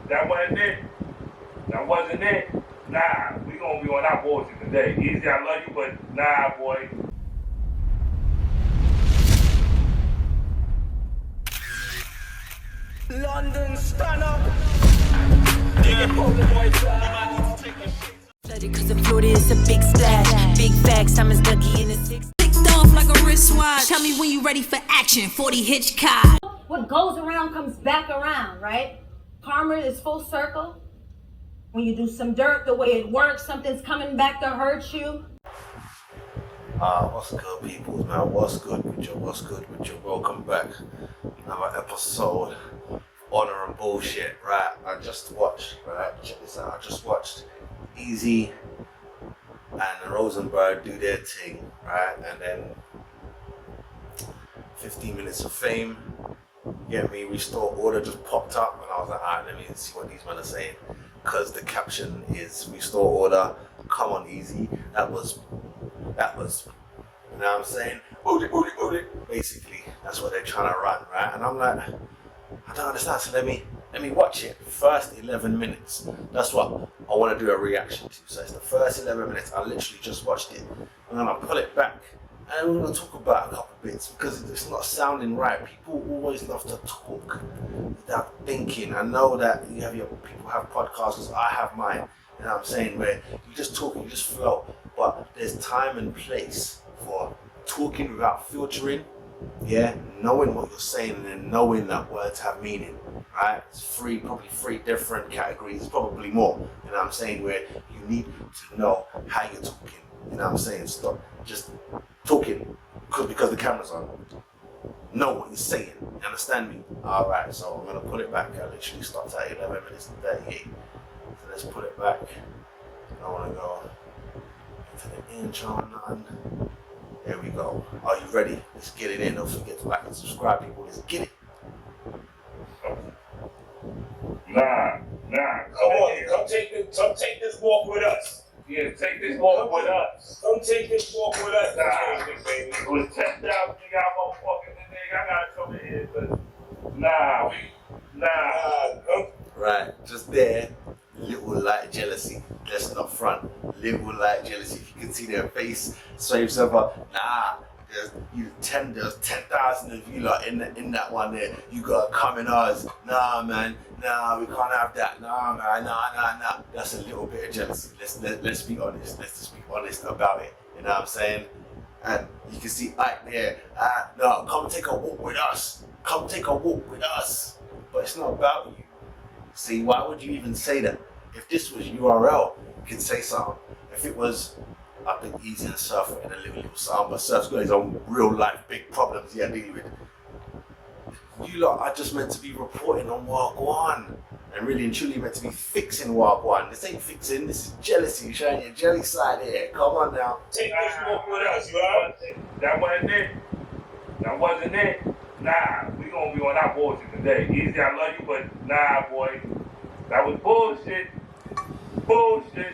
That wasn't it. That wasn't it. Nah, we gonna be on our bullshit today. Easy, I love you, but nah, boy. London, stand up. Cause the Florida is a big splash. Big facts, I'm as Dougie in the six. Ticked off like a wristwatch. Tell me when you ready for action. 40 Hitchcock. What goes around comes back around, right? Karma is full circle. When you do some dirt, the way it works, something's coming back to hurt you. What's good, people, man? What's good with you? What's good with you? Welcome back. Another episode, Honor and Bullshit, right? I just watched, right? Check this out. I just watched Easy and Rosenberg do their thing, right? And then 15 minutes of fame. Get me, Restore Order just popped up, and I was like, alright, let me see what these men are saying. Because the caption is Restore Order, come on Easy. That was, you know what I'm saying? Hold it. Basically, that's what they're trying to run, right? And I'm like, I don't understand, so let me watch it. First 11 minutes. That's what I want to do a reaction to. So it's the first 11 minutes. I literally just watched it. And then I pull it back. And we're going to talk about a couple bits because it's not sounding right. People always love to talk without thinking. I know that people have podcasts, I have mine. You know what I'm saying? Where you just talk and you just flow. But there's time and place for talking without filtering. Yeah, knowing what you're saying and then knowing that words have meaning, right? It's probably three different categories, probably more. You know what I'm saying? Where you need to know how you're talking. You know what I'm saying? Stop just talking because the camera's on. Know what you're saying. You understand me? Alright, so I'm gonna put it back. I literally stopped at 11 minutes and 38. So let's put it back. I wanna go into the intro and nothing. There we go. Are you ready? Let's get it in. Don't forget to like and subscribe, people. Let's get it. Nah. Come take this walk with us. Yeah, take this walk with us. Come take this walk with us. Nah. Baby. It was 10,000 nigga, I won't fucking nigga. I gotta come in here, but nah. Right, just there. Little light jealousy. Let's not front. Little light jealousy. If you can see their face, Swave server. Nah, there's 10,000 of you lot in that one there. You gotta come in ours. Nah, man. Nah, we can't have that. Nah, man. Nah. That's a little bit of jealousy. Let's be honest. Let's just be honest about it. You know what I'm saying? And you can see Ike there. No, come take a walk with us. Come take a walk with us. But it's not about you. See, why would you even say that? If this was URL, you could say something. If it was, I think Easy and Surf in a little sound, but Surf's got his own real life big problems he had dealing with. You lot are just meant to be reporting on Wagwan. And really and truly meant to be fixing Wagwan. This ain't fixing, this is jealousy. Showing your jelly side here. Come on now. Take this walk with us, you heard? That wasn't it. That wasn't it. Nah, we gonna be on our bullshit today. Easy, I love you, but nah, boy. That was bullshit. Bullshit.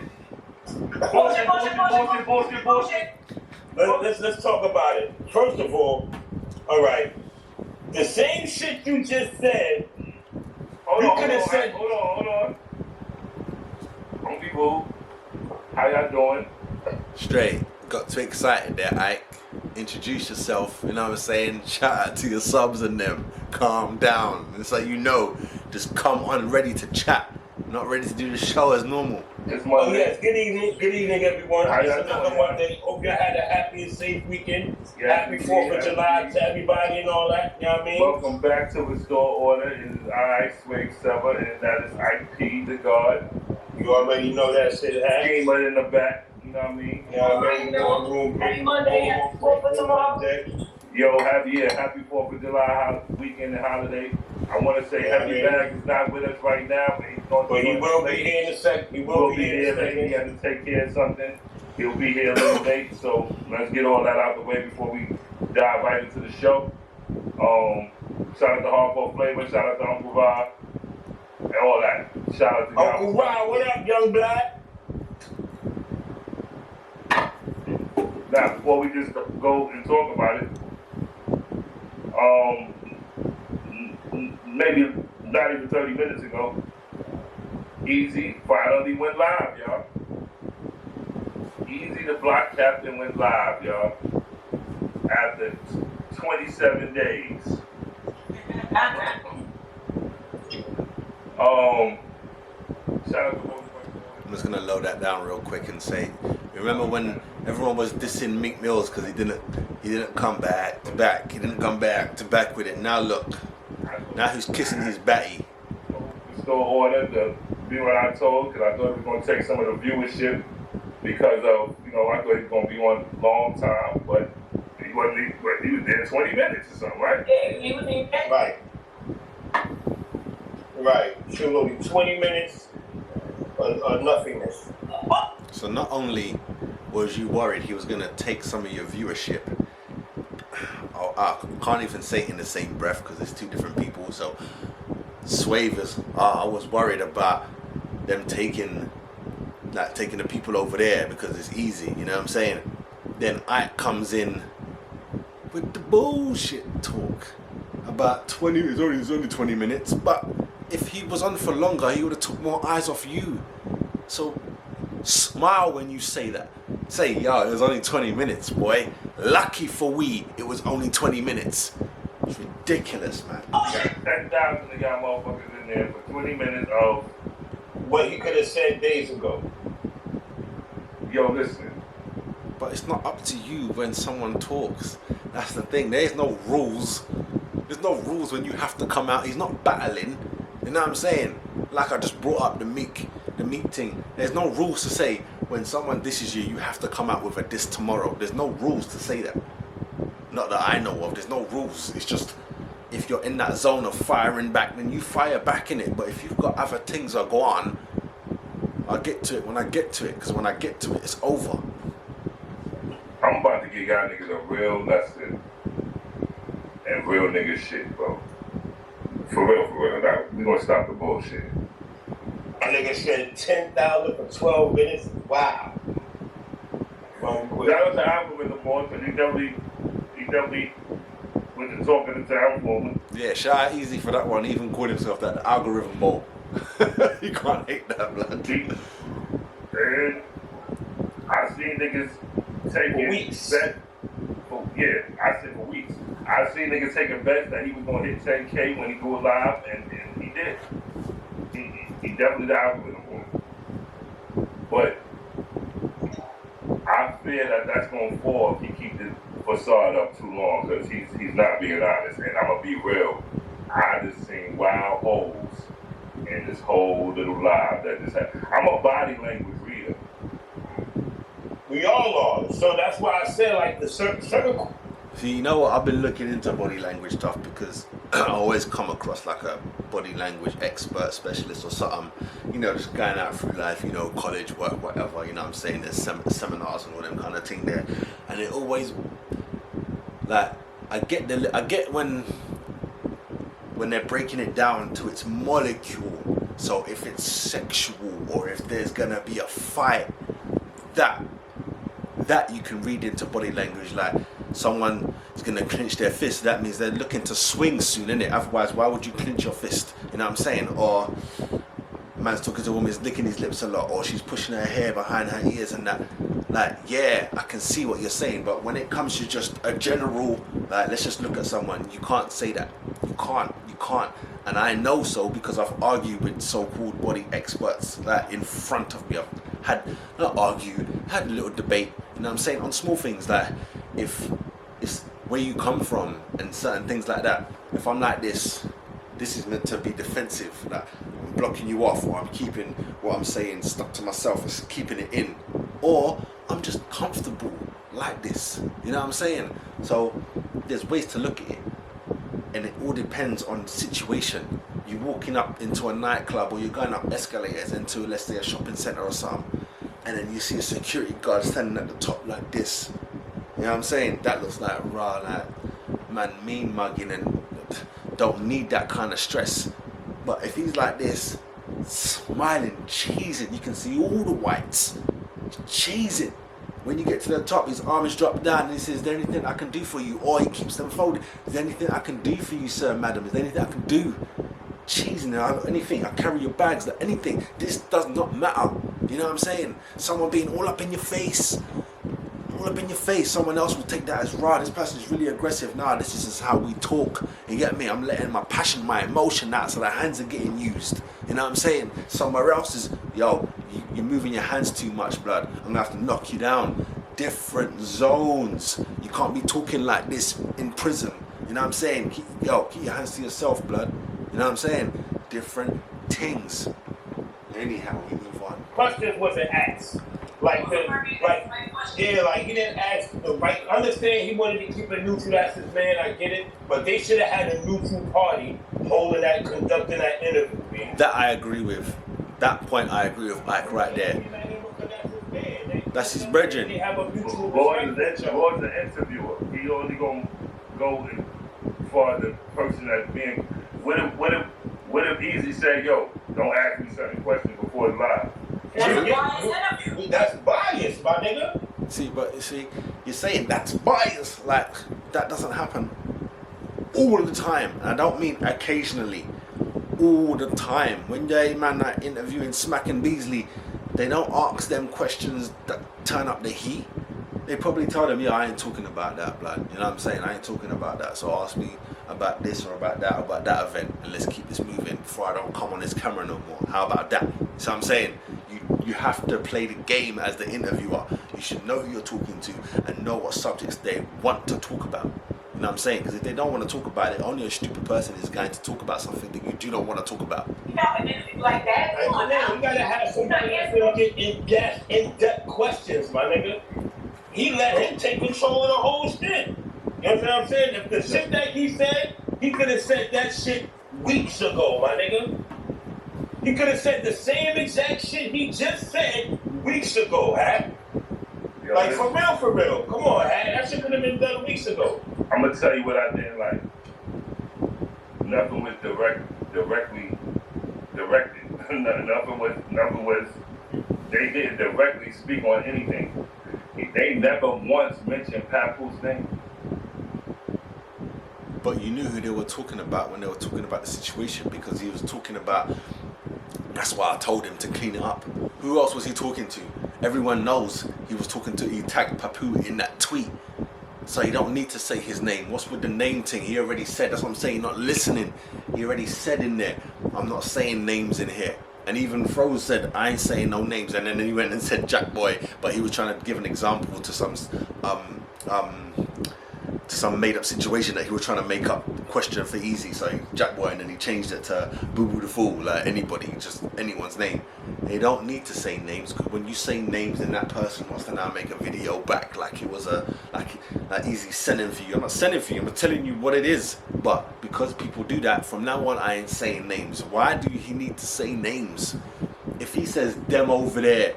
Let's talk about it. First of all right. The same shit you just said. Hold on. Don't be rude. How y'all doing? Straight. Got too excited there, Ike. Introduce yourself, you know what I'm saying? Shout out to your subs and them. Calm down. It's like, just come on ready to chat. Not ready to do the show as normal. Oh yes, good evening everyone. It's another Monday. Hope you had a happy and safe weekend. Happy 4th of July to everybody and all that, you know what I mean? Welcome back to Restore Order. It is I, Swave, and that is Ike P, the God. You already know that shit has. Gamer in the back, you know what I mean? You already know. Happy Monday, happy 4th of tomorrow. Yo, happy 4th of July weekend and holiday. I want to say Heavy Bag is not with us right now, but he will be here in a second. He will be here in a second. He has to take care of something. He'll be here a little late, so let's get all that out the way before we dive right into the show. Shout out to Hardcore Flavor, shout out to Uncle Rob, and all that. Shout out to Uncle Rob, what up, young black? Now, before we just go and talk about it, maybe not even 30 minutes ago, Easy finally went live, y'all. Easy the Block Captain went live, y'all. After 27 days. Shout out to I'm just gonna load that down real quick and say, remember when everyone was dissing Meek Mills because he didn't come back to back. He didn't come back to back with it. Now look, now he's kissing his batty. Store order to be what I told, because I thought it was going to take some of the viewership because of, I thought he was going to be on a long time, but he was there 20 minutes or something, right? Yeah, he was in Right. Right. Should only 20 minutes of nothingness. So not only was you worried he was going to take some of your viewership, I can't even say it in the same breath because it's two different people, so Swave is, I was worried about them taking the people over there because it's easy, you know what I'm saying? Then Ike comes in with the bullshit talk about 20, it's only 20 minutes, but if he was on for longer, he would have took more eyes off you. So smile when you say that. Say, yo, it was only 20 minutes, boy. Lucky for we, it was only 20 minutes. It's ridiculous, man. 10,000 they got motherfuckers in there for 20 minutes of what he could have said days ago. Yo, listen. But it's not up to you when someone talks. That's the thing. There's no rules. There's no rules when you have to come out. He's not battling. You know what I'm saying? Like I just brought up the Meek thing. There's no rules to say when someone disses you, you have to come out with a diss tomorrow. There's no rules to say that. Not that I know of. There's no rules. It's just if you're in that zone of firing back, then you fire back in it. But if you've got other things that go on, I'll get to it when I get to it. Because when I get to it, it's over. I'm about to give y'all niggas a real lesson and real nigga shit, bro. For real. Now, we gonna stop the bullshit. A nigga said 10,000 for 12 minutes. Wow. That was the algorithm boy, because he definitely went to talk in the town for me. Yeah, shout out Easy for that one. He even called himself that, the algorithm boy. You can't hate that, blood. And I seen niggas taking weeks. bets. I said for weeks. I seen niggas taking bets that he was gonna hit 10K when he goes live, and he did. He definitely the algorithm boy. But I fear that that's gonna fall if he keep the facade up too long, because he's not being honest. And I'm gonna be real. I just seen wild holes in this whole little live that just happened. I'm a body language reader. We all are. So that's why I said like the certain. See, you know what? I've been looking into body language stuff because I always come across like a body language expert, specialist or something, just going out through life, college, work, whatever, what I'm saying? There's seminars and all them kind of thing there. And it always, like, I get when they're breaking it down to its molecule. So if it's sexual or if there's gonna be a fight, that you can read into body language. Like someone is gonna clench their fist, that means they're looking to swing soon, innit? Otherwise, why would you clench your fist? You know what I'm saying? Or a man's talking to a woman, is licking his lips a lot, or she's pushing her hair behind her ears and that. Like, yeah, I can see what you're saying, but when it comes to just a general, like, let's just look at someone, you can't say that. You can't. And I know so because I've argued with so-called body experts like in front of me. I've had a little debate, you know what I'm saying, on small things, like if it's where you come from and certain things like that. If I'm like this is meant to be defensive, like I'm blocking you off, or I'm keeping what I'm saying stuck to myself, it's keeping it in, or I'm just comfortable like this, you know what I'm saying? So there's ways to look at it. And it all depends on the situation. You're walking up into a nightclub or you're going up escalators into, let's say, a shopping centre or something, and then you see a security guard standing at the top like this. You know what I'm saying? That looks like raw, like man mean mugging and don't need that kind of stress. But if he's like this, smiling, cheesing, you can see all the whites, cheesing. When you get to the top, his arm is dropped down and he says, is there anything I can do for you? Or he keeps them folded. Is there anything I can do for you, sir, madam? Is there anything I can do? cheesing, anything. I carry your bags, like anything. This does not matter. You know what I'm saying? Someone being all up in your face. All up in your face. Someone else will take that as raw. This person is really aggressive. Nah, this is how we talk. You get me? I'm letting my passion, my emotion out, so the hands are getting used. You know what I'm saying? Somewhere else is, yo, you're moving your hands too much, blood. I'm gonna have to knock you down. Different zones. You can't be talking like this in prison. You know what I'm saying? Keep your hands to yourself, blood. You know what I'm saying? Different things. Anyhow, we move on. Questions wasn't asked. Like he didn't ask the right. Understand he wanted to keep it neutral. That's his man. I get it. But they should have had a neutral party conducting that interview. Man. That I agree with. That point I agree with Ike right there. That's his brethren. They have a mutual Gordon's the interviewer. He only gonna go for the person that's being. What if Easy say, yo, don't ask me certain questions before it's live? That's bias, my nigga. See, you're saying that's bias. Like, that doesn't happen all the time. And I don't mean occasionally. All the time. When they man are interviewing Smack and Beasley, they don't ask them questions that turn up the heat. They probably tell them, yeah, I ain't talking about that, blood. You know what I'm saying? I ain't talking about that. So ask me about this or about that event, and let's keep this moving before I don't come on this camera no more. How about that? So I'm saying, you have to play the game as the interviewer. You should know who you're talking to and know what subjects they want to talk about. You know what I'm saying? Because if they don't want to talk about it, only a stupid person is going to talk about something that you do not want to talk about. You gotta have somebody that's gonna get in-depth questions, my nigga. He let him take control of the whole shit. You know what I'm saying? If the shit that he said, he could have said that shit weeks ago, my nigga. He could have said the same exact shit he just said weeks ago, huh? Like, for real. Come on, huh? That shit could have been done weeks ago. I'm gonna tell you what I didn't like. Nothing was directly directed. nothing was. They didn't directly speak on anything. They never once mentioned Papoose name. But you knew who they were talking about when they were talking about the situation, because he was talking about. That's why I told him to clean it up. Who else was he talking to? Everyone knows he was talking to. He tagged Papu in that tweet. So you don't need to say his name. What's with the name thing? He already said. That's what I'm saying. You're not listening. He already said in there, I'm not saying names in here. And even Froze said, I ain't saying no names. And then he went and said Jack Boy, but he was trying to give an example to some made up situation that he was trying to make up question for Easy. So Jack Boy, and then he changed it to Boo Boo the Fool, like anybody, just anyone's name. They don't need to say names, because when you say names, then that person wants to now make a video back like it was like Easy sending for you. I'm not sending for you, I'm telling you what it is. But because people do that, from now on I ain't saying names. Why do he need to say names? If he says them over there,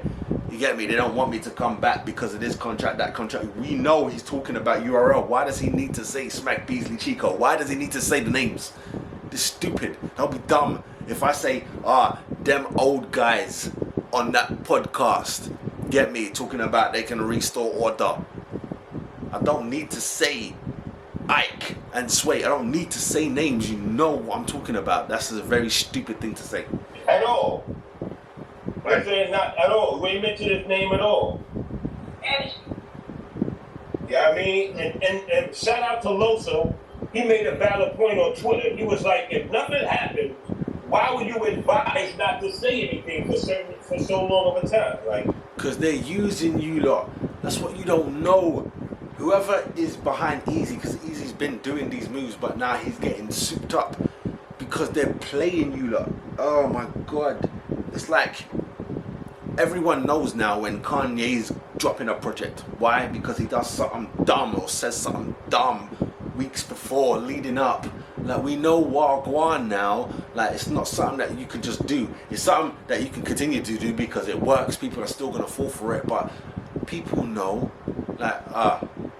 you get me, they don't want me to come back because of this contract, that contract. We know he's talking about URL. Why does he need to say Smack, Beasley, Chico? Why does he need to say the names? This is stupid. That'll be dumb. If I say, them old guys on that podcast, get me, talking about they can restore order. I don't need to say Ike and Swave. I don't need to say names. You know what I'm talking about. That's a very stupid thing to say. At all. I'm saying not at all. We ain't mentioned his name at all. Yeah, I mean, and shout out to Loso. He made a valid point on Twitter. He was like, if nothing happened, why would you advise not to say anything for so long of a time? Like, because they're using you lot. That's what you don't know. Whoever is behind Easy, because Easy's been doing these moves, but now he's getting souped up because they're playing you lot. Oh my God. It's like everyone knows now when Kanye's dropping a project. Why? Because he does something dumb or says something dumb weeks before, leading up. Like, we know Wagwan now. Like, it's not something that you can just do. It's something that you can continue to do because it works. People are still going to fall for it. But people know, like,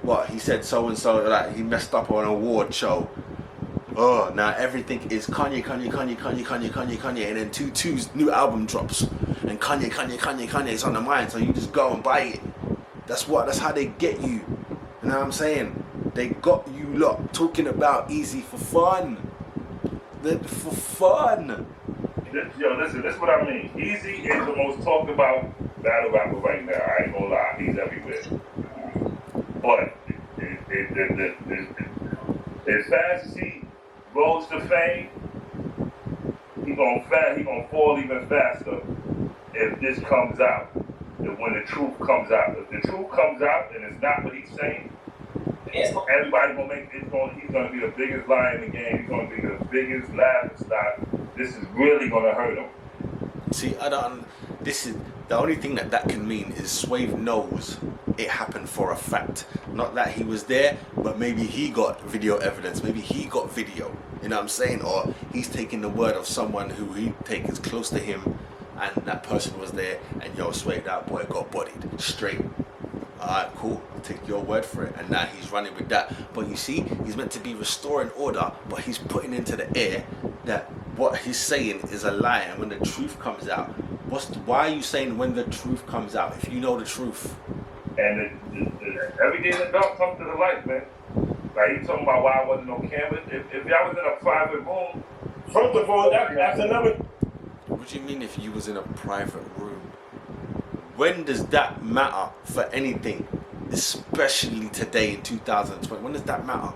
what? He said so-and-so, like, he messed up on an award show. Oh, now everything is Kanye, and then 2's new album drops, and Kanye is on the mind, so you just go and buy it. That's how they get you. You know what I'm saying? They got you lot talking about Easy for fun. for fun. Listen, this is what I mean. Easy is the most talked about battle rapper right now. I ain't gonna lie, he's everywhere. But as fast as he rose to fame, he gonna fall even faster if this comes out. When the truth comes out. If the truth comes out and it's not what he's saying, everybody gonna he's gonna be the biggest liar in the game. He's gonna be the biggest laughing stock. This is really gonna hurt him. See, this is the only thing that can mean is Swave knows it happened for a fact. Not that he was there, but maybe he got video evidence. Maybe he got video. You know what I'm saying? Or he's taking the word of someone who he take is close to him, and that person was there, and yo, Swave, that boy got bodied straight. Alright, cool, I'll take your word for it. And now he's running with that. But you see, he's meant to be restoring order, but he's putting into the air that what he's saying is a lie. And when the truth comes out, why are you saying when the truth comes out if you know the truth? And everything in the dark comes to the light, man. Like, he's talking about why I wasn't no camera. If y'all was in a private room, first of all, that's another. What do you mean if you was in a private room? When does that matter for anything? Especially today in 2020. When does that matter?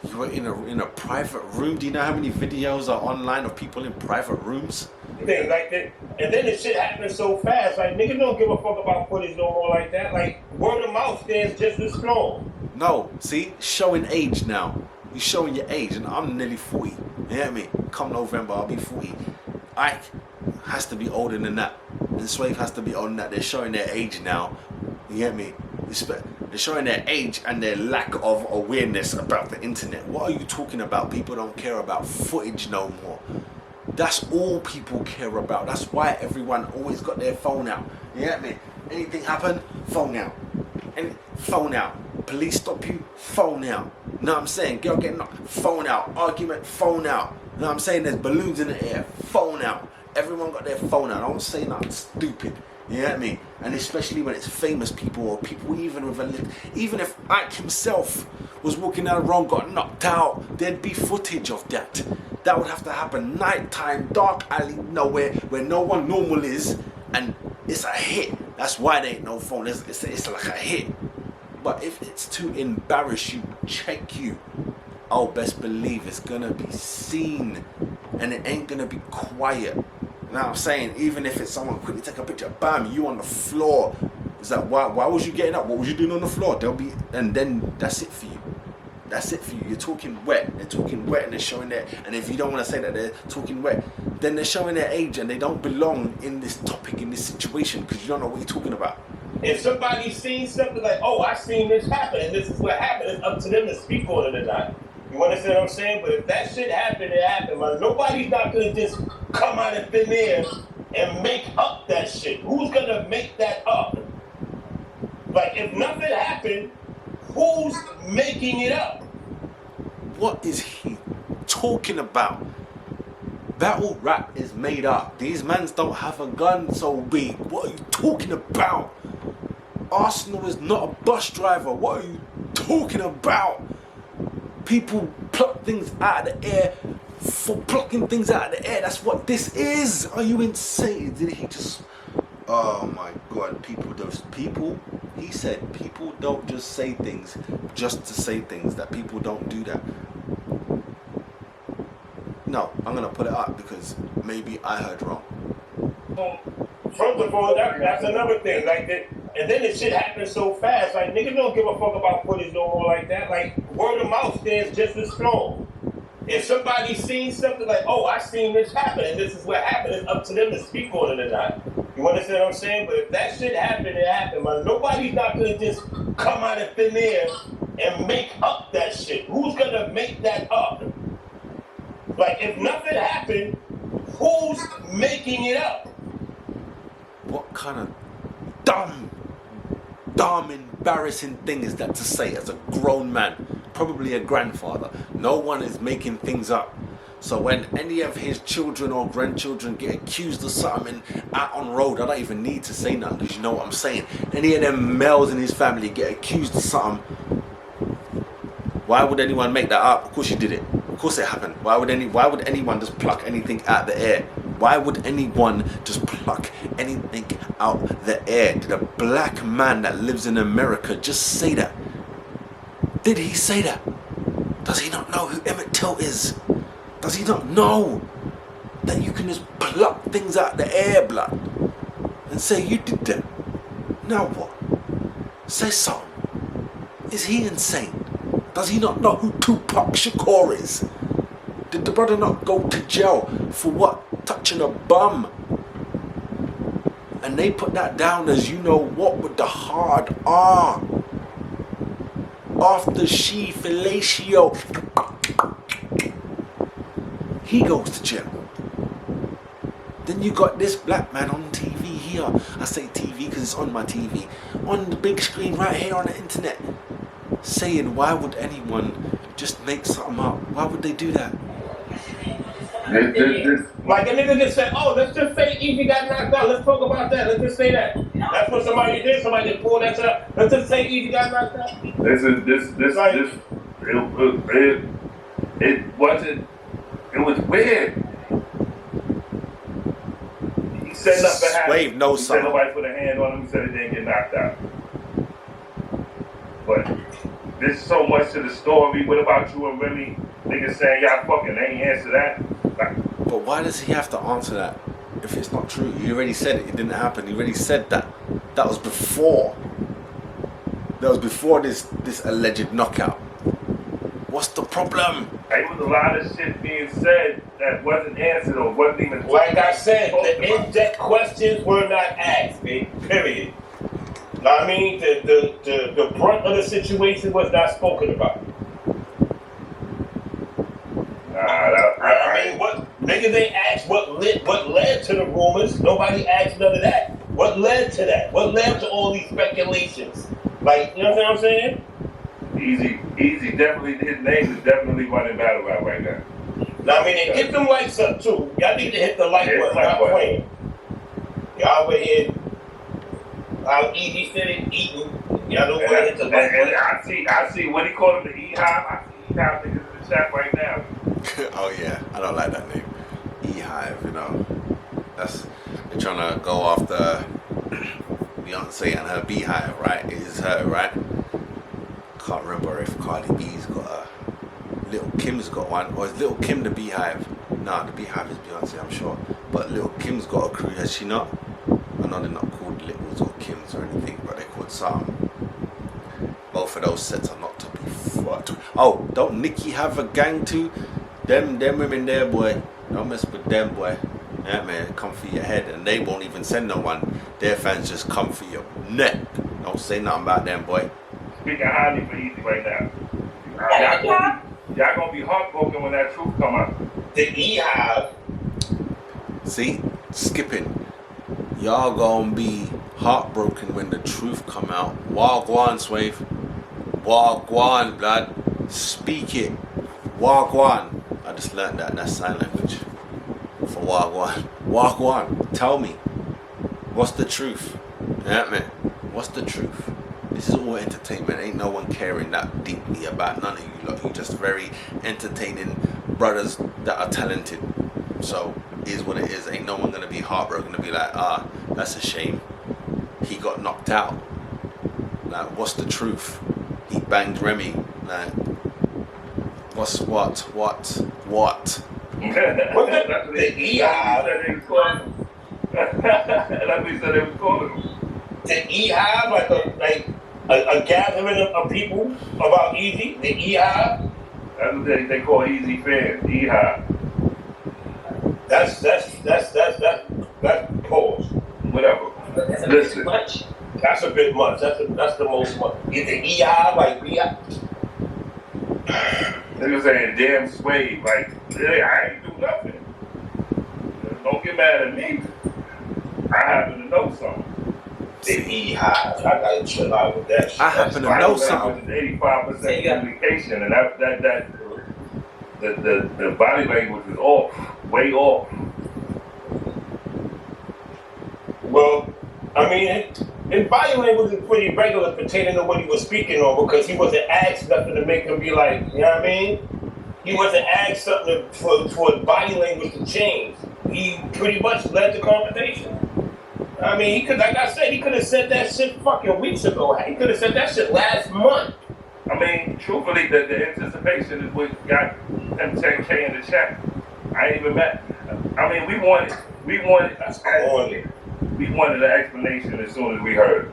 You were in a private room. Do you know how many videos are online of people in private rooms? Thing like that, and then this shit happens so fast. Like, niggas don't give a fuck about footage no more like that. Like, word of mouth stands just as strong. No, see, showing age now. You're showing your age, and I'm nearly 40. You hear me? Come November, I'll be 40. Ike has to be older than that, and Swave has to be older than that. They're showing their age now. You hear me? They're showing their age and their lack of awareness about the internet. What are you talking about? People don't care about footage no more. That's all people care about. That's why everyone always got their phone out. You get me? Anything happen? Phone out. Phone out. Police stop you? Phone out. You know what I'm saying? Girl getting knocked? Phone out. Argument? Phone out. You know what I'm saying? There's balloons in the air? Phone out. Everyone got their phone out. Don't say nothing stupid. You get me? And especially when it's famous people or people even with even if Ike himself was walking down the road, got knocked out, there'd be footage of that. That would have to happen nighttime, dark alley, nowhere, where no one normal is, and it's a hit. That's why there ain't no phone. It's like a hit. But if it's to embarrass you, check you, oh, best believe it's gonna be seen, and it ain't gonna be quiet. You know what I'm saying? Even if it's someone quickly take a picture, bam, you on the floor. Is that why was you getting up? What was you doing on the floor? And then that's it for you. That's it for you. You're talking wet. They're talking wet and they're showing their, and if you don't want to say that they're talking wet, then they're showing their age and they don't belong in this topic, in this situation, because you don't know what you're talking about. If somebody's seen something like, oh, I seen this happen and this is what happened, it's up to them to speak on it or not. You understand what I'm saying? But if that shit happened, it happened. Like, nobody's not gonna just come out of thin air and make up that shit. Who's gonna make that up? Like, if nothing happened, who's making it up? What is he talking about? Battle rap is made up. These mans don't have a gun so big. What are you talking about? Arsenal is not a bus driver. What are you talking about? People pluck things out of the air for plucking things out of the air. That's what this is. Are you insane? Did he just... Oh my God, he said people don't just say things just to say things, that people don't do that. No, I'm gonna put it up because maybe I heard wrong. First of all, that's another thing. Like that, and then this shit happens so fast. Like, niggas don't give a fuck about footage no more like that. Like, word of mouth stands just as strong. If somebody's seen something like, oh, I seen this happen and this is what happened, it's up to them to speak on it or not. You understand what I'm saying? But if that shit happened, it happened. But nobody's not gonna just come out of thin air and make up that shit. Who's gonna make that up? Like, if nothing happened, who's making it up? What kind of dumb, embarrassing thing is that to say as a grown man, probably a grandfather? No one is making things up. So when any of his children or grandchildren get accused of something out on road, I don't even need to say nothing because you know what I'm saying. Any of them males in his family get accused of something, why would anyone make that up? Of course you did it. Of course it happened. Why would anyone just pluck anything out the air? Why would anyone just pluck anything out the air? Did a black man that lives in America just say that? Did he say that? Does he not know who Emmett Till is? Does he not know that you can just pluck things out the air, blood? And say you did that? Now what? Say something. Is he insane? Does he not know who Tupac Shakur is? Did the brother not go to jail for what? Touching a bum. And they put that down as you know what with the hard R. After she fellatio. He goes to jail. Then you got this black man on TV here. I say TV because it's on my TV. On the big screen right here on the internet. Saying why would anyone just make something up? Why would they do that? Like a nigga just said, oh, let's just say Easy got knocked out. Let's talk about that. Let's just say that. That's what somebody did. Somebody just pulled that shit up. Let's just say Easy got knocked out. It wasn't. It was weird. He said nothing happened. Swave knows something. He said nobody put a hand on him. He said it didn't get knocked out. But there's so much to the story. What about you and Remy? Niggas saying y'all fucking. They ain't answer that. But why does he have to answer that if it's not true? He already said it didn't happen. He already said that. That was before. That was before this alleged knockout. What's the problem? There was a lot of shit being said that wasn't answered or wasn't even. Like I said, the in-depth questions were not asked, man. Period. I mean, the brunt of the situation was not spoken about. I mean, what niggas they asked what led to the rumors. Nobody asked none of that. What led to that? What led to all these speculations? Like, you know what I'm saying? Easy, definitely, his name is definitely running battle rap right now. Now, I mean, and get them likes up too. Y'all need to hit the like button. Stop playing. Y'all over here, how Easy said it, eating. Y'all don't want to hit the like button. I see what he called him, the E-Hive. I see E-Hive niggas in the chat right now. Oh yeah, I don't like that name. E-Hive, you know. They're trying to go after Beyonce and her beehive, right? It is her, right? Can't remember if Cardi B's got a Little Kim's got one, or is Little Kim the beehive? Nah, the beehive is Beyonce, I'm sure. But Little Kim's got a crew, has she not? I know they're not called Littles or Kims or anything, but they're called something. Both of those sets are not to be fucked. Oh, don't Nicki have a gang too? Them women there, boy. Don't mess with them, boy. Yeah, man, come for your head, and they won't even send no one. Their fans just come for your neck. Don't say nothing about them, boy. Speaking highly for Easy right now. Y'all gonna be heartbroken when that truth come out. The E-Hive. See, skipping. Y'all gonna be heartbroken when the truth come out. Wagwan, Swave. Wagwan, blood. Speak it. Wagwan. I just learned that. That's sign language for Wagwan. Wagwan. Tell me. What's the truth? Yeah, man. What's the truth? This is all entertainment. Ain't no one caring that deeply about none of you lot. You just very entertaining brothers that are talented. So, it is what it is. Ain't no one gonna be heartbroken to be like, that's a shame. He got knocked out. Like, what's the truth? He banged Remy. Like, what's what? What the E-Hive? That's what he said they was calling him. The E-Hive, like a gathering of people about Easy. The E-Hive. That's what they call Easy fans. E-Hive. That's pause. Whatever. Listen. That's a bit much. That's the most much. Is the E-Hive like Beehive? Niggas saying damn Swave, like, really, I ain't do nothing. Don't get mad at me. I happen to know something. The E-Hive. I gotta chill out with that shit. I happen to know something. 85% communication, and that the body language is off, way off. Well, I mean, his body language is pretty regular pertaining to what he was speaking on, because he wasn't asked nothing to make him be like, you know what I mean? he wasn't asked something for his body language to change. He pretty much led the conversation. I mean, he could, like I said, he could have said that shit fucking weeks ago. He could have said that shit last month. I mean, truthfully, the anticipation is what got them 10K in the chat. I ain't even met. I mean, we wanted an explanation as soon as we heard.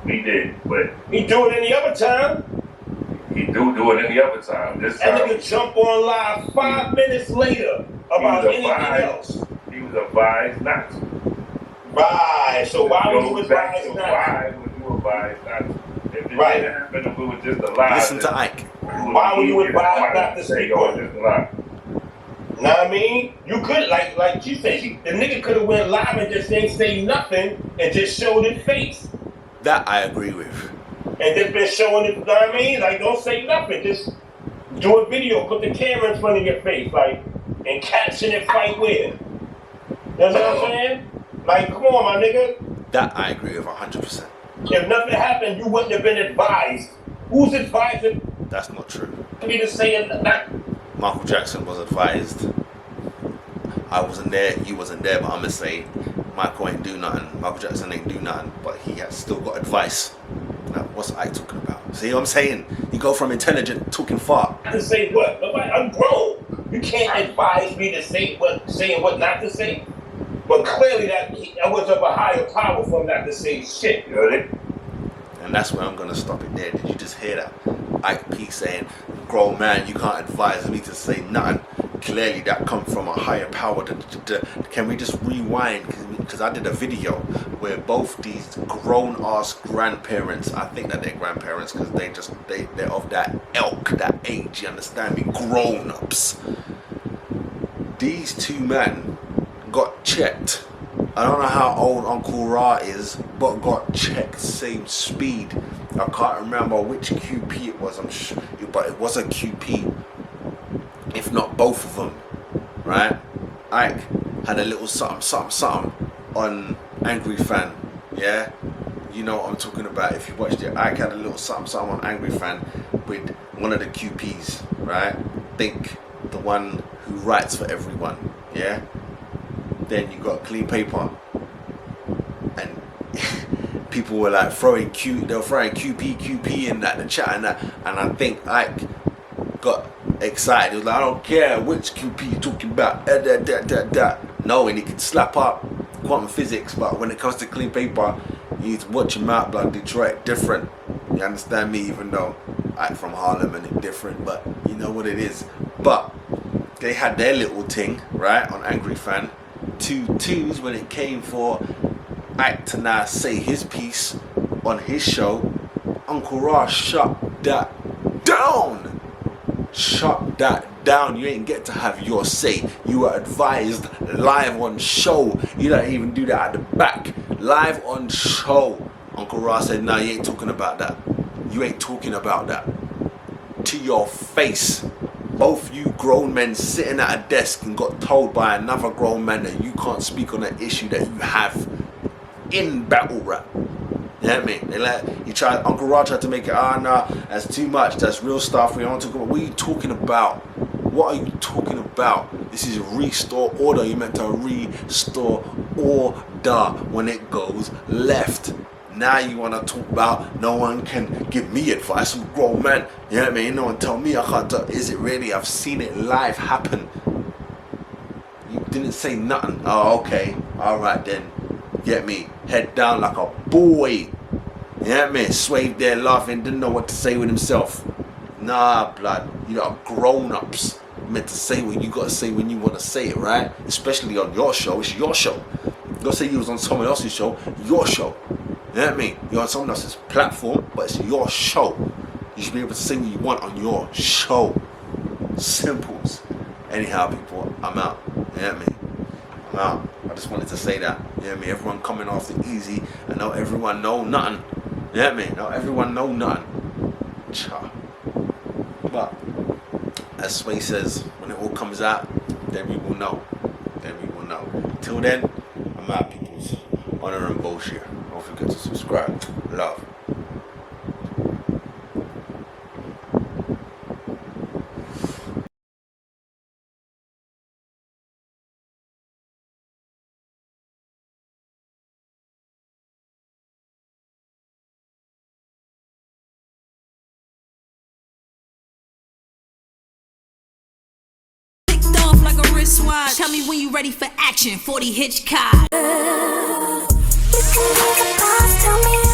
We did, but he do it any other time. He do it any other time. This time, that nigga jump on live 5 minutes later about anything else. He was advised not to. Right. So why would you advise not to? Why would you advise not to? If it didn't happen, if we were just alive. Listen to Ike. Why would you advise not to speak on it? Know what I mean? You could, like you said, the nigga could have went live and just didn't say nothing and just showed his face. That I agree with. And just been showing it, you know what I mean? Like, don't say nothing. Just do a video, put the camera in front of your face, like, and caption it fight with. You know what I'm saying? Like, come on, my nigga. That I agree with 100%. If nothing happened, you wouldn't have been advised. Who's advising? That's not true. Me to say that. Michael Jackson was advised. I wasn't there, you wasn't there, but I'm gonna say Michael ain't do nothing. Michael Jackson ain't do nothing, but he has still got advice. Now, what's I talking about? See what I'm saying? You go from intelligent talking far. To say what? Nobody, I'm grown. You can't advise me to say what not to say. But clearly that was of a higher power for him not to say shit. You know what I mean? And that's where I'm gonna stop it there. Did you just hear that? Ike P saying, grown man, you can't advise me to say nothing. Clearly that comes from a higher power. Can we just rewind? Because I did a video where both these grown-ass grandparents, I think that they're grandparents because they're of that ilk, that age, you understand me? Grown-ups. These two men got checked. I don't know how old Uncle Ra is, but got checked same speed. I can't remember which QP it was, I'm sure, but it was a QP, if not both of them, right? Ike had a little something on Angry Fan, yeah? You know what I'm talking about if you watched it. Ike had a little something on Angry Fan with one of the QPs, right? Think the one who writes for everyone, yeah? Then you got Clean Paper, and people were like throwing QP in that, the chat and that, and I think Ike got excited. He was like, I don't care which QP you're talking about, knowing he could slap up quantum physics, but when it comes to Clean Paper, you need to watch him out, blood. Detroit different, you understand me, even though Ike from Harlem and it different, but you know what it is. But they had their little thing, right, on Angry Fan. 2-2s when it came for Ike to now say his piece on his show. Uncle Ra shut that down. Shut that down. You ain't get to have your say. You were advised live on show. You don't even do that at the back. Live on show. Uncle Ra said, no, you ain't talking about that. You ain't talking about that. To your face. Both you grown men sitting at a desk and got told by another grown man that you can't speak on an issue that you have in battle rap. You know what I mean? They like, Uncle Ra tried to make it, nah, that's too much, that's real stuff, we don't talk about. What are you talking about? What are you talking about? This is restore order. You meant to restore order when it goes left. Now you want to talk about no one can give me advice. I'm a grown man. You know what I mean? No one tell me I can't do. Is it really? I've seen it live happen. You didn't say nothing. Oh, okay. Alright then. Get me? Head down like a boy. You know what I mean? Swave there laughing. Didn't know what to say with himself. Nah, blood. You are grown-ups. Meant to say what you got to say when you want to say it, right? Especially on your show. It's your show. Don't say you was on someone else's show. Your show. You know what I mean? You're on someone else's platform, but it's your show. You should be able to say what you want on your show. Simples. Anyhow, people, I'm out. You know what I mean? I'm out. I just wanted to say that. You know what I mean? Everyone coming off the easy, and now everyone know nothing. You know what I mean? Now everyone know nothing. Cha. But, as Swave says, when it all comes out, then we will know. Then we will know. Till then, I'm out, peoples. Honor and bullshit. Don't forget to subscribe. Love. wristwatch. Tell me when you ready for action. 40 Hitchcock. You can make a boss, tell me